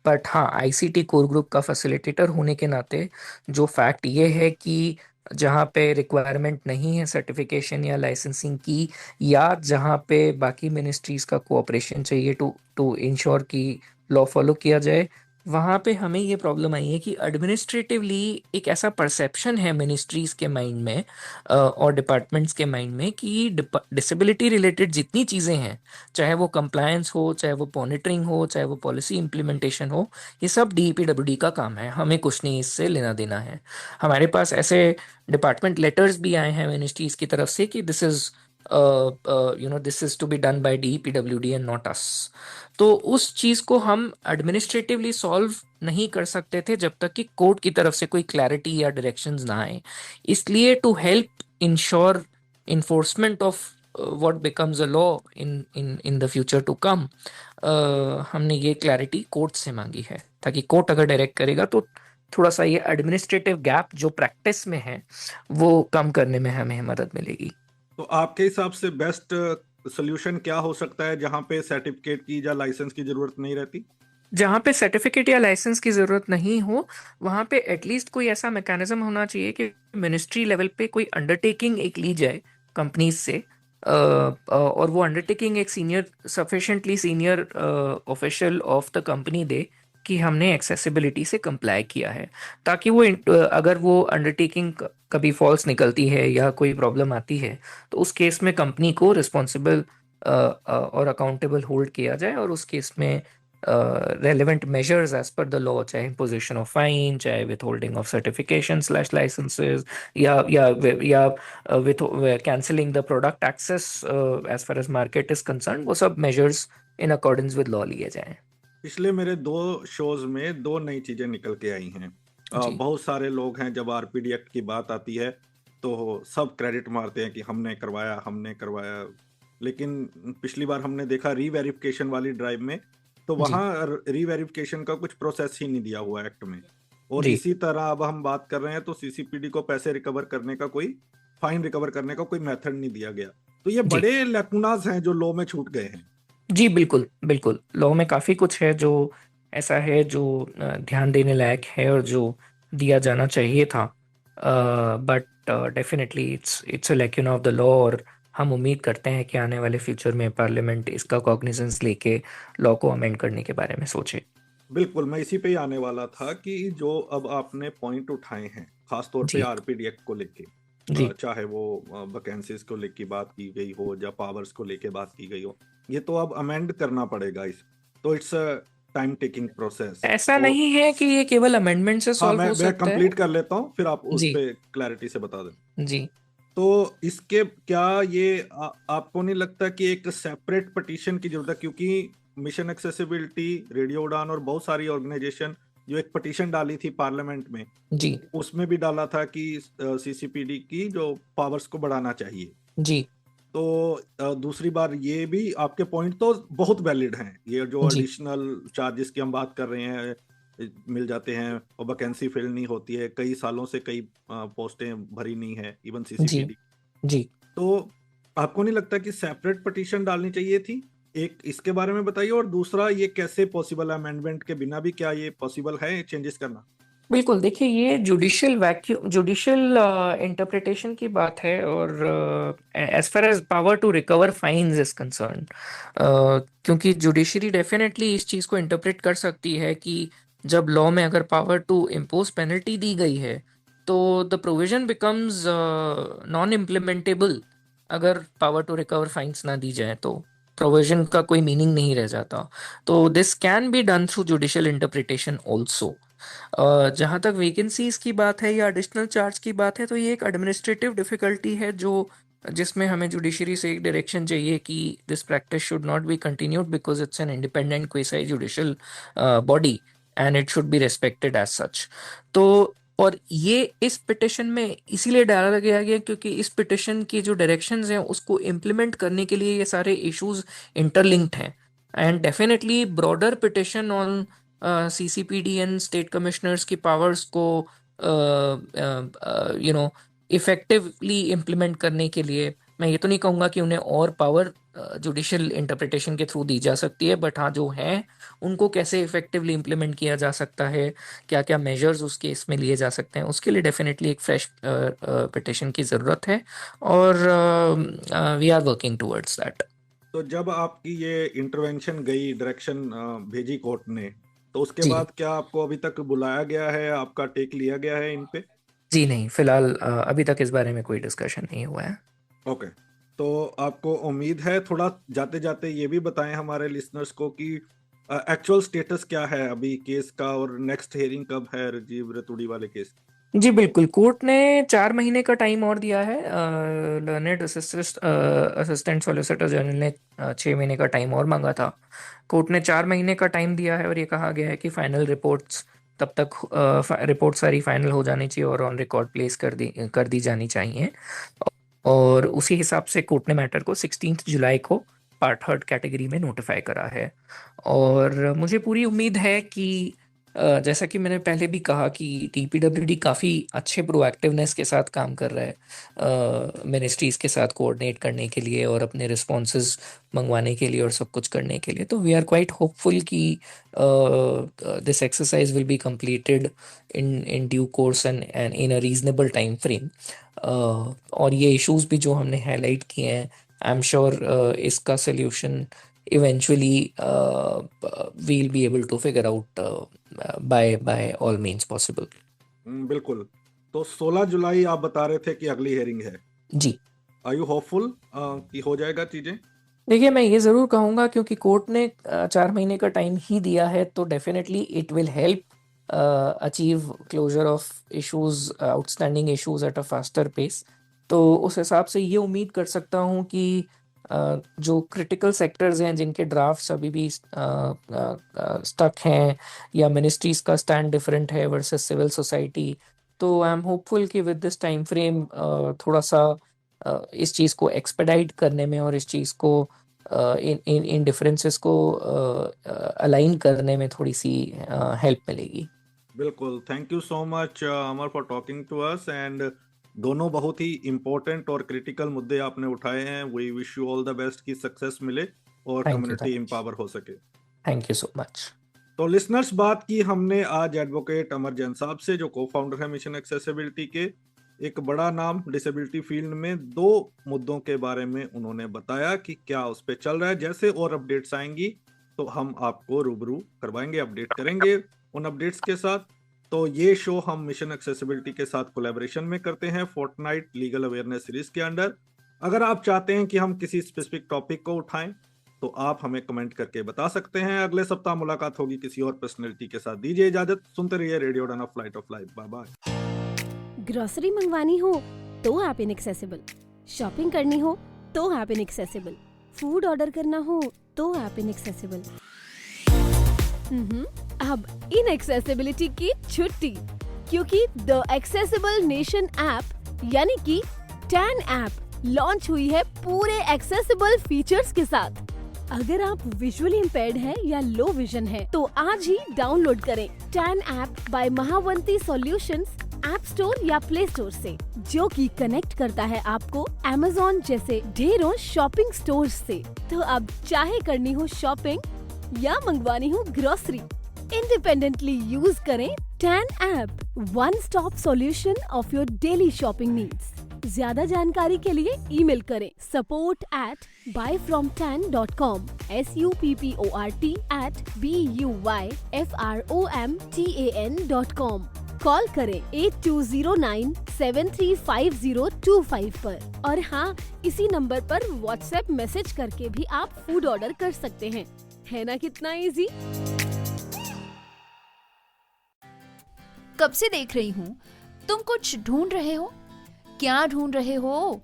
बट हाँ, ICT कोर ग्रुप का फैसिलिटेटर होने के नाते जो फैक्ट ये है कि जहाँ पे रिक्वायरमेंट नहीं है सर्टिफिकेशन या लाइसेंसिंग की, या जहाँ पे बाकी मिनिस्ट्रीज का कोऑपरेशन चाहिए टू टू इंश्योर कि लॉ फॉलो किया जाए, वहाँ पे हमें ये प्रॉब्लम आई है कि एडमिनिस्ट्रेटिवली एक ऐसा परसेप्शन है मिनिस्ट्रीज के माइंड में और डिपार्टमेंट्स के माइंड में कि डिसेबिलिटी रिलेटेड जितनी चीज़ें हैं, चाहे वो कंप्लायंस हो, चाहे वो मॉनिटरिंग हो, चाहे वो पॉलिसी इम्प्लीमेंटेशन हो, ये सब DPWD का काम है, हमें कुछ नहीं इससे लेना देना है। हमारे पास ऐसे डिपार्टमेंट लेटर्स भी आए हैं मिनिस्ट्रीज की तरफ से कि this is this is to be done by DPWD and not us. तो उस चीज को हम एडमिनिस्ट्रेटिवली सॉल्व नहीं कर सकते थे जब तक कि कोर्ट की तरफ से कोई क्लैरिटी या डायरेक्शंस ना आए। इसलिए to help ensure enforcement of what becomes a law in the future to come, हमने ये क्लैरिटी कोर्ट से मांगी है, ताकि कोर्ट अगर डायरेक्ट करेगा तो थोड़ा सा ये एडमिनिस्ट्रेटिव गैप जो प्रैक्टिस में है वो कम करने में हमें मदद मिलेगी। तो आपके हिसाब से बेस्ट सोल्यूशन क्या हो सकता है जहां पे सर्टिफिकेट की या लाइसेंस की जरूरत नहीं रहती? जहाँ पे सर्टिफिकेट या लाइसेंस की जरूरत नहीं हो, वहाँ पे एटलीस्ट कोई ऐसा मैकेनिज्म होना चाहिए कि मिनिस्ट्री लेवल पे कोई अंडरटेकिंग एक ली जाए कंपनीज से, और वो अंडरटेकिंग एक sufficiently senior official of the company दे कि हमने एक्सेसिबिलिटी से कंप्लाई किया है, ताकि वो अगर वो अंडरटेकिंग कभी फॉल्स निकलती है या कोई प्रॉब्लम आती है तो उस केस में कंपनी को रिस्पॉन्सिबल और अकाउंटेबल होल्ड किया जाए, और उस केस में relevant measures as per the law, चाहे imposition of fine, चाहे withholding of certification slash licenses, या with cancelling the product access as far as market is concerned, वो सब measures in accordance with law लिए जाएं। पिछले मेरे 2 शोज में 2 नई चीजें निकल के आई हैं। बहुत सारे लोग हैं, जब RPD एक्ट की बात आती है तो सब क्रेडिट मारते हैं कि हमने करवाया, लेकिन पिछली बार हमने देखा रीवेरिफिकेशन वाली ड्राइव में तो वहां रीवेरिफिकेशन का कुछ प्रोसेस ही नहीं दिया हुआ एक्ट में, और इसी तरह अब हम बात कर रहे हैं तो CCPD को पैसे रिकवर करने का कोई फाइन रिकवर करने का कोई मेथड नहीं दिया गया। तो ये बड़े लैकुनास हैं जो लॉ में छूट गए हैं। जी बिल्कुल बिल्कुल, लॉ में काफी कुछ है जो ऐसा है जो ध्यान देने लायक है और जो दिया जाना चाहिए था, but definitely it's a lacuna of the law, और हम उम्मीद करते हैं कि आने वाले फ्यूचर में पार्लियामेंट इसका कॉग्निजेंस लेके लॉ को अमेंड करने के बारे में सोचे। बिल्कुल, मैं इसी पे ही आने वाला था कि जो अब आपने पॉइंट उठाए हैं, खास तौर पे जी आरपीडी एक्ट को लेके, जी चाहे वो वैकेंसीज को लेके बात की गई हो या पावर्स को लेके बात की गई हो, ये तो अब अमेंड करना पड़ेगा इस, तो it's a time taking process. ऐसा तो नहीं है कि ये केवल अमेंडमेंट से हाँ, सॉल्व मैं हो मैं सकता है। कंप्लीट कर लेता हूँ, फिर आप उस जी पे क्लैरिटी से बता दें। जी तो इसके क्या ये आपको नहीं लगता कि एक सेपरेट पिटीशन की जरूरत है, क्योंकि मिशन एक्सेसिबिलिटी, रेडियो उड़ान और बहुत सारी ऑर्गेनाइजेशन जो एक पिटीशन डाली थी पार्लियामेंट में, जी उसमें भी डाला था कि सीसीपीडी की जो पावर्स को बढ़ाना चाहिए। जी तो दूसरी बार ये भी आपके पॉइंट तो बहुत वैलिड हैं, ये जो जी एडिशनल चार्जेस की हम बात कर रहे हैं, मिल जाते हैं और वैकेंसी फिल नहीं होती है, कई सालों से कई पोस्टें भरी नहीं है, इवन जी सीसीपीडी। जी तो आपको नहीं लगता कि सेपरेट पिटीशन डालनी चाहिए थी? एक इसके बारे में बताइए, और दूसरा ये कैसे पॉसिबल है, अमेंडमेंट के बिना भी क्या ये पॉसिबल है चेंजेस करना? बिल्कुल, देखिए ये जुडिशियल इंटरप्रिटेशन की बात है, और as far as power to recover fines is concern, क्योंकि जुडिशरी डेफिनेटली इस चीज को इंटरप्रेट कर सकती है कि जब लॉ में अगर पावर टू इम्पोज पेनल्टी दी गई है तो the provision becomes non implementable. अगर पावर टू रिकवर फाइन्स ना दी जाए तो प्रोविजन का कोई मीनिंग नहीं रह जाता। तो this can be done through judicial interpretation also. जहाँ तक वैकेंसीज की बात है या एडिशनल चार्ज की बात है, तो ये एक एडमिनिस्ट्रेटिव डिफिकल्टी है जो जिसमें हमें जुडिशरी से एक डायरेक्शन चाहिए कि this practice should not be continued because it's an independent quasi judicial body and it should be respected as such. तो और ये इस पिटिशन में इसीलिए डाला गया क्योंकि इस पिटिशन की जो डायरेक्शंस हैं उसको इम्प्लीमेंट करने के लिए ये सारे इश्यूज इंटरलिंक्ड हैं। And definitely broader petition on CCPD and state commissioners की पावर्स को इफेक्टिवली इम्प्लीमेंट करने के लिए मैं ये तो नहीं कहूँगा कि उन्हें और पावर जुडिशियल इंटरप्रिटेशन के थ्रू दी जा सकती है, बट हाँ जो है उनको कैसे इफेक्टिवली इम्प्लीमेंट किया जा सकता है, क्या क्या मेजर्स उस केस में लिए जा सकते हैं, उसके लिए डेफिनेटली एक फ्रेश पिटिशन की ज़रूरत है, और we are working towards that. तो जब आपकी ये इंटरवेंशन गई, डायरेक्शन भेजी कोर्ट ने, तो उसके जी बाद क्या आपको अभी तक बुलाया गया है, आपका टेक लिया गया है इन पे? जी नहीं, फिलहाल अभी तक इस बारे में कोई डिस्कशन नहीं हुआ है। ओके। तो आपको उम्मीद है, थोड़ा जाते जाते ये भी बताएं हमारे लिसनर्स को कि एक्चुअल स्टेटस क्या है अभी केस का, और नेक्स्ट हियरिंग कब है राजीव रतूड़ी वाले केस? जी बिल्कुल, कोर्ट ने 4 महीने का टाइम और दिया है। लर्नेड असिस्टेंट सॉलिसिटर जनरल ने 6 महीने का टाइम और मांगा था। कोर्ट ने 4 महीने का टाइम दिया है और ये कहा गया है कि फाइनल रिपोर्ट्स तब तक रिपोर्ट सारी फाइनल हो जानी चाहिए और ऑन रिकॉर्ड प्लेस कर दी जानी चाहिए। और उसी हिसाब से कोर्ट ने मैटर को 16 जुलाई को पार्ट थर्ड कैटेगरी में नोटिफाई करा है। और मुझे पूरी उम्मीद है कि जैसा कि मैंने पहले भी कहा कि टीपीडब्ल्यूडी काफ़ी अच्छे प्रोएक्टिवनेस के साथ काम कर रहा है मिनिस्ट्रीज़ के साथ कोऑर्डिनेट करने के लिए और अपने रिस्पॉन्सेज मंगवाने के लिए और सब कुछ करने के लिए। तो वी आर क्वाइट होपफुल कि this exercise will be completed in due course and in a reasonable time frame. और ये इश्यूज भी जो हमने हाईलाइट किए हैं, आई एम श्योर इसका solution eventually we'll be able to figure out by all means possible। बिल्कुल। तो 16 जुलाई आप बता रहे थे कि अगली हियरिंग है। जी आर यू होपफुल कि हो जाएगा चीजें? देखिए, मैं ये ज़रूर कहूँगा क्योंकि कोर्ट ने 4 महीने का टाइम ही दिया है, तो definitely it will help achieve closure of issues, outstanding issues at a faster pace. तो उस हिसाब से ये उम्मीद कर सकता हूँ कि जो क्रिटिकल सेक्टर्स हैं जिनके ड्राफ्ट्स अभी भी स्टक हैं या मिनिस्ट्रीज का स्टैंड डिफरेंट है वर्सेस सिविल सोसाइटी, तो आई एम होपफुल कि विद दिस टाइम फ्रेम थोड़ा सा इस चीज़ को एक्सपेडाइट करने में और इस चीज़ को इन डिफरेंसेस को अलाइन करने में थोड़ी सी हेल्प मिलेगी। बिल्कुल। Thank you so much Amar for talking to us, and दोनों बहुत ही इम्पोर्टेंट और क्रिटिकल मुद्दे आपने उठाए हैं। We wish you all the best की सक्सेस मिले और थैंक यू कम्युनिटी एम्पावर हो सके। Thank you so much. तो लिसनर्स, बात की हमने आज एडवोकेट अमर जैन साहब से, जो को फाउंडर है मिशन एक्सेसिबिलिटी के, एक बड़ा नाम डिसेबिलिटी फील्ड में 2 मुद्दों के बारे में उन्होंने बताया कि क्या उस पे चल रहा है। जैसे और अपडेट्स आएंगी तो हम आपको रूबरू करवाएंगे, अपडेट करेंगे उन अपडेट्स के साथ। तो ये शो हम मिशन एक्सेसिबिलिटी के साथ कोलैबोरेशन में करते हैं फोर्टनाइट लीगल अवेयरनेस सीरीज के अंडर। अगर आप चाहते हैं कि हम किसी स्पेसिफिक टॉपिक को उठाएं तो आप हमें कमेंट करके बता सकते हैं। अगले सप्ताह मुलाकात होगी किसी और पर्सनैलिटी के साथ। दीजिए इजाजत, सुनते रहिए radio done of flight of life. Bye bye. Grocery मंगवानी हो तो ऐप इनएक्सेसिबल, शॉपिंग करनी हो तो ऐप इनएक्सेसिबल, फूड ऑर्डर करना हो तो ऐप इनएक्सेसिबल। अब इनएक्सेसिबिलिटी की छुट्टी, क्योंकि द एक्सेसिबल नेशन ऐप यानी कि टैन ऐप लॉन्च हुई है पूरे एक्सेसिबल फीचर्स के साथ। अगर आप विजुअली इम्पेयर्ड हैं या लो विजन है तो आज ही डाउनलोड करें Tan app by Mahavanti Solutions App Store या प्ले स्टोर से, जो कि कनेक्ट करता है आपको Amazon जैसे ढेरों शॉपिंग स्टोर्स से। तो अब चाहे करनी हो शॉपिंग या मंगवानी हो ग्रोसरी, इंडिपेंडेंटली यूज करें Tan app, one stop solution of your daily shopping needs. ज्यादा जानकारी के लिए ईमेल करें support@buyfromtan.com support@buyfromtan.com। कॉल करें 8209-735025 पर। और हाँ, इसी नंबर पर व्हाट्सएप मैसेज करके भी आप फूड ऑर्डर कर सकते हैं। है ना कितना इजी? कब से देख रही हूँ, तुम कुछ ढूंढ रहे हो। क्या ढूंढ रहे हो?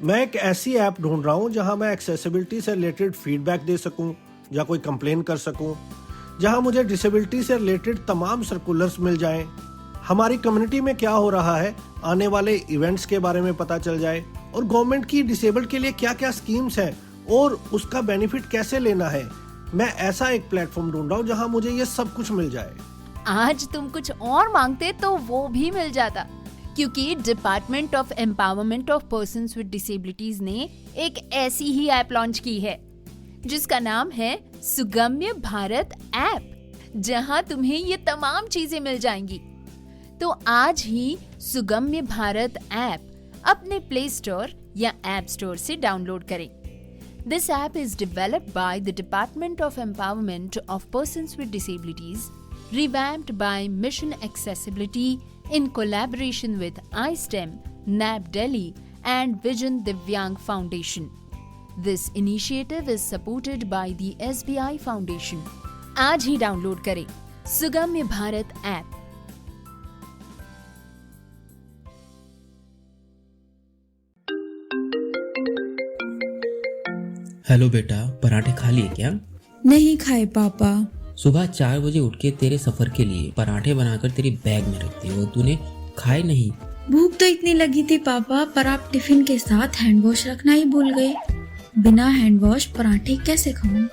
मैं एक ऐसी ऐप ढूंढ रहा हूँ जहाँ मैं एक्सेसिबिलिटी से रिलेटेड फीडबैक दे सकूँ या कोई कंप्लेन कर सकूँ, जहाँ मुझे डिसेबिलिटी से रिलेटेड तमाम सर्कुलर्स मिल जाएं, हमारी कम्युनिटी में क्या हो रहा है, आने वाले इवेंट्स के बारे में पता चल जाए, और गवर्नमेंट की डिसेबल्ड के लिए क्या क्या स्कीम्स हैं और उसका बेनिफिट कैसे लेना है। मैं ऐसा एक प्लेटफॉर्म ढूंढ रहा हूँ जहाँ मुझे ये सब कुछ मिल जाए। आज तुम कुछ और मांगते तो वो भी मिल जाता, क्योंकि department of empowerment of persons with disabilities ने एक ऐसी ही ऐप लॉन्च की है जिसका नाम है सुगम्य भारत ऐप, जहां तुम्हें ये तमाम चीजें मिल जाएंगी। तो आज ही सुगम्य भारत ऐप अपने प्ले स्टोर या ऐप स्टोर से डाउनलोड करें। This app is developed by the Department of Empowerment of Persons with Disabilities, revamped by Mission Accessibility in collaboration with iSTEM, NAB Delhi and Vision Divyang Foundation. This initiative is supported by the SBI Foundation. आज ही download करें सुगम्य Bharat app. Hello बेटा, पराठे खा लिए क्या? नहीं खाए पापा। सुबह 4 बजे उठ के तेरे सफर के लिए पराठे बनाकर तेरी बैग में रखती हो, तूने खाए नहीं। भूख तो इतनी लगी थी पापा, पर आप टिफिन के साथ हैंड वॉश रखना ही भूल गए। बिना हैंड वॉश पराठे कैसे खाऊं?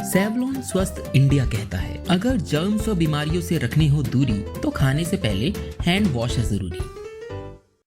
सेवलॉन स्वस्थ इंडिया कहता है, अगर जर्म्स और बीमारियों से रखनी हो दूरी तो खाने से पहले हैंड वॉश है जरूरी।